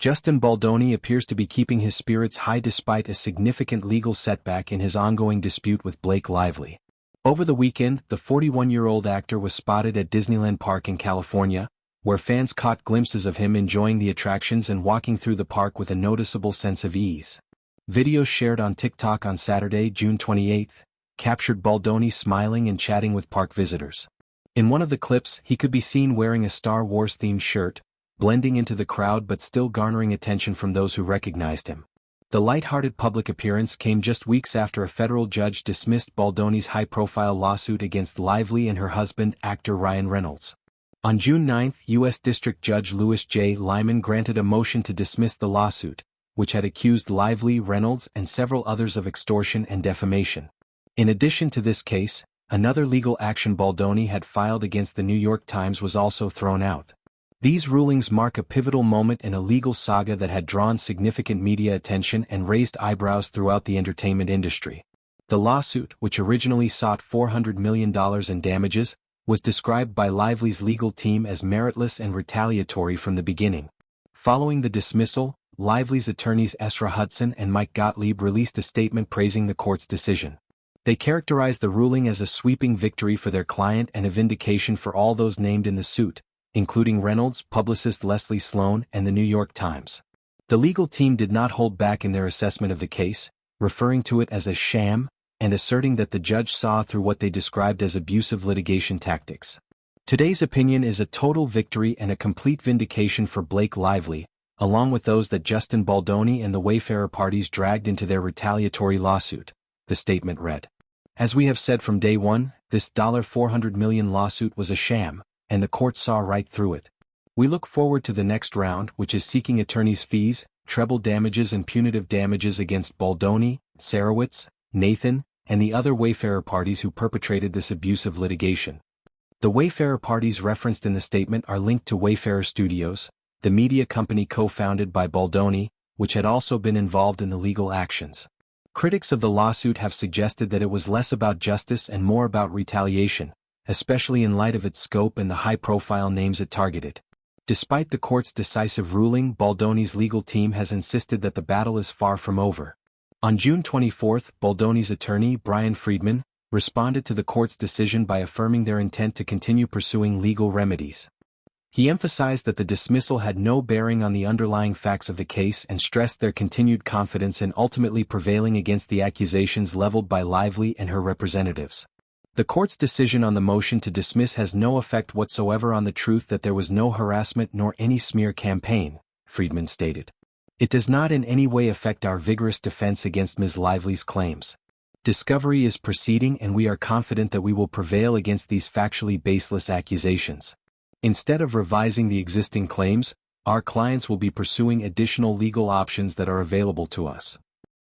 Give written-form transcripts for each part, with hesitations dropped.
Justin Baldoni appears to be keeping his spirits high despite a significant legal setback in his ongoing dispute with Blake Lively. Over the weekend, the 41-year-old actor was spotted at Disneyland Park in California, where fans caught glimpses of him enjoying the attractions and walking through the park with a noticeable sense of ease. Videos shared on TikTok on Saturday, June 28, captured Baldoni smiling and chatting with park visitors. In one of the clips, he could be seen wearing a Star Wars-themed shirt, blending into the crowd but still garnering attention from those who recognized him. The light-hearted public appearance came just weeks after a federal judge dismissed Baldoni's high-profile lawsuit against Lively and her husband, actor Ryan Reynolds. On June 9, U.S. District Judge Louis J. Lyman granted a motion to dismiss the lawsuit, which had accused Lively, Reynolds, and several others of extortion and defamation. In addition to this case, another legal action Baldoni had filed against the New York Times was also thrown out. These rulings mark a pivotal moment in a legal saga that had drawn significant media attention and raised eyebrows throughout the entertainment industry. The lawsuit, which originally sought $400 million in damages, was described by Lively's legal team as meritless and retaliatory from the beginning. Following the dismissal, Lively's attorneys Ezra Hudson and Mike Gottlieb released a statement praising the court's decision. They characterized the ruling as a sweeping victory for their client and a vindication for all those named in the suit, including Reynolds, publicist Leslie Sloan, and the New York Times. The legal team did not hold back in their assessment of the case, referring to it as a sham, and asserting that the judge saw through what they described as abusive litigation tactics. Today's opinion is a total victory and a complete vindication for Blake Lively, along with those that Justin Baldoni and the Wayfarer parties dragged into their retaliatory lawsuit, the statement read. As we have said from day one, this $400 million lawsuit was a sham, and the court saw right through it. We look forward to the next round, which is seeking attorneys' fees, treble damages and punitive damages against Baldoni, Sarowitz, Nathan, and the other Wayfarer parties who perpetrated this abusive litigation. The Wayfarer parties referenced in the statement are linked to Wayfarer Studios, the media company co-founded by Baldoni, which had also been involved in the legal actions. Critics of the lawsuit have suggested that it was less about justice and more about retaliation, especially in light of its scope and the high-profile names it targeted. Despite the court's decisive ruling, Baldoni's legal team has insisted that the battle is far from over. On June 24, Baldoni's attorney, Brian Friedman, responded to the court's decision by affirming their intent to continue pursuing legal remedies. He emphasized that the dismissal had no bearing on the underlying facts of the case and stressed their continued confidence in ultimately prevailing against the accusations leveled by Lively and her representatives. The court's decision on the motion to dismiss has no effect whatsoever on the truth that there was no harassment nor any smear campaign, Friedman stated. It does not in any way affect our vigorous defense against Ms. Lively's claims. Discovery is proceeding and we are confident that we will prevail against these factually baseless accusations. Instead of revising the existing claims, our clients will be pursuing additional legal options that are available to us.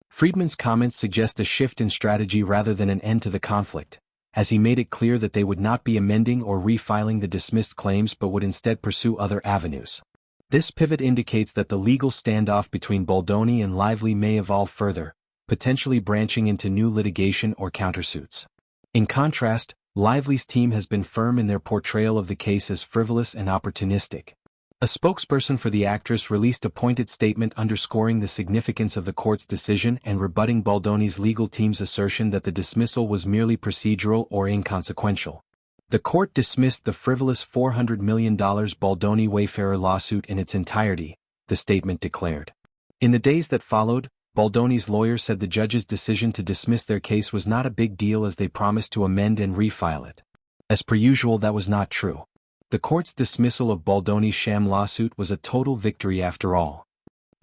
Friedman's comments suggest a shift in strategy rather than an end to the conflict, as he made it clear that they would not be amending or refiling the dismissed claims but would instead pursue other avenues. This pivot indicates that the legal standoff between Baldoni and Lively may evolve further, potentially branching into new litigation or countersuits. In contrast, Lively's team has been firm in their portrayal of the case as frivolous and opportunistic. A spokesperson for the actress released a pointed statement underscoring the significance of the court's decision and rebutting Baldoni's legal team's assertion that the dismissal was merely procedural or inconsequential. The court dismissed the frivolous $400 million Baldoni Wayfarer lawsuit in its entirety, the statement declared. In the days that followed, Baldoni's lawyer said the judge's decision to dismiss their case was not a big deal as they promised to amend and refile it. As per usual, that was not true. The court's dismissal of Baldoni's sham lawsuit was a total victory after all.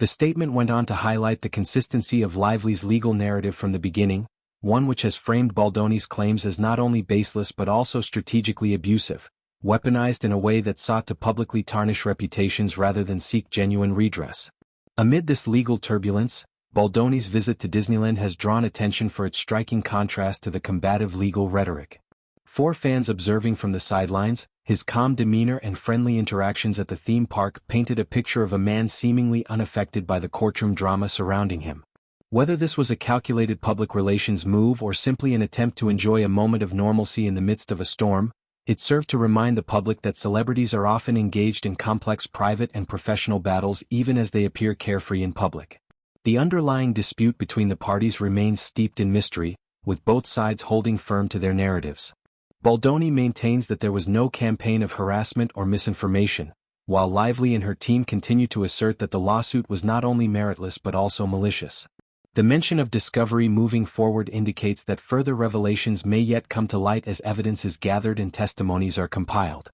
The statement went on to highlight the consistency of Lively's legal narrative from the beginning, one which has framed Baldoni's claims as not only baseless but also strategically abusive, weaponized in a way that sought to publicly tarnish reputations rather than seek genuine redress. Amid this legal turbulence, Baldoni's visit to Disneyland has drawn attention for its striking contrast to the combative legal rhetoric. For fans observing from the sidelines, his calm demeanor and friendly interactions at the theme park painted a picture of a man seemingly unaffected by the courtroom drama surrounding him. Whether this was a calculated public relations move or simply an attempt to enjoy a moment of normalcy in the midst of a storm, It served to remind the public that celebrities are often engaged in complex private and professional battles even as they appear carefree in public. The underlying dispute between the parties remains steeped in mystery, with both sides holding firm to their narratives. Baldoni maintains that there was no campaign of harassment or misinformation, while Lively and her team continue to assert that the lawsuit was not only meritless but also malicious. The mention of discovery moving forward indicates that further revelations may yet come to light as evidence is gathered and testimonies are compiled.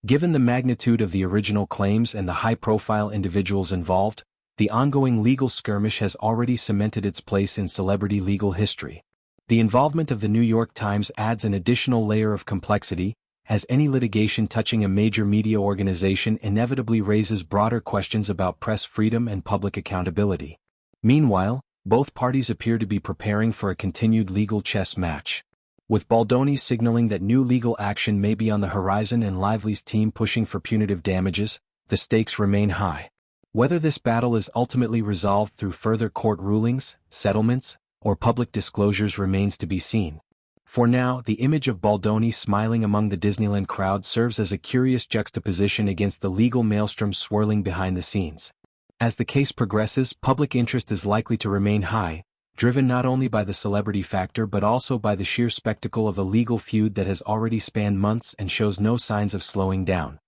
Given the magnitude of the original claims and the high-profile individuals involved, the ongoing legal skirmish has already cemented its place in celebrity legal history. The involvement of the New York Times adds an additional layer of complexity, as any litigation touching a major media organization inevitably raises broader questions about press freedom and public accountability. Meanwhile, both parties appear to be preparing for a continued legal chess match. With Baldoni signaling that new legal action may be on the horizon and Lively's team pushing for punitive damages, the stakes remain high. Whether this battle is ultimately resolved through further court rulings, settlements, or public disclosures remains to be seen. For now, the image of Baldoni smiling among the Disneyland crowd serves as a curious juxtaposition against the legal maelstrom swirling behind the scenes. As the case progresses, public interest is likely to remain high, driven not only by the celebrity factor but also by the sheer spectacle of a legal feud that has already spanned months and shows no signs of slowing down.